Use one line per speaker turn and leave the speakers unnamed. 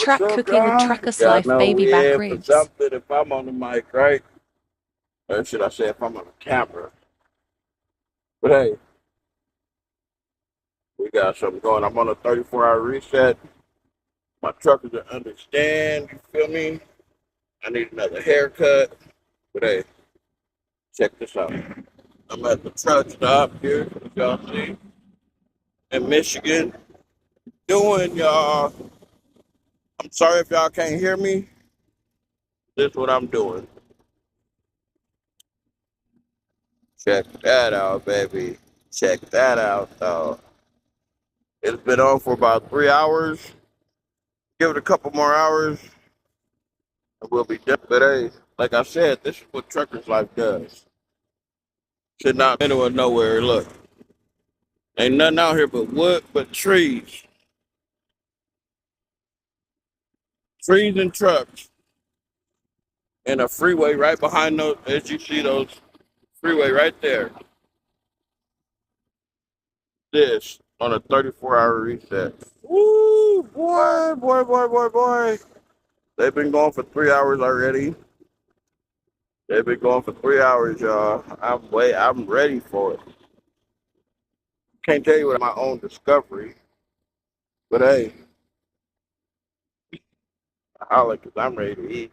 What's
Track
up,
cooking with
y'all?
Trucker's
Y'all
Life
know
baby
we
back
in for
ribs.
something if I'm on the mic, right? Or should I say if I'm on the camera? But hey, we got something going. I'm on a 34-hour reset. My truckers don't understand, you feel me? I need another haircut. But hey, check this out. I'm at the truck stop here, as y'all see, in Michigan. Doing, y'all. I'm sorry if y'all can't hear me. This is what I'm doing. Check that out, baby. Check that out, though. It's been on for about 3 hours. Give it a couple more hours, and we'll be done. But hey, like I said, this is what Trucker's Life does. Should not be middle of nowhere. Look, ain't nothing out here but wood, but trees. Trees and trucks. And a freeway right behind those, as you see those freeway right there. This on a 34-hour reset. Woo, boy. They've been going for 3 hours already. They've been going for 3 hours, y'all. I'm ready for it. Can't tell you what my own discovery, but hey, I holla because I'm ready to eat.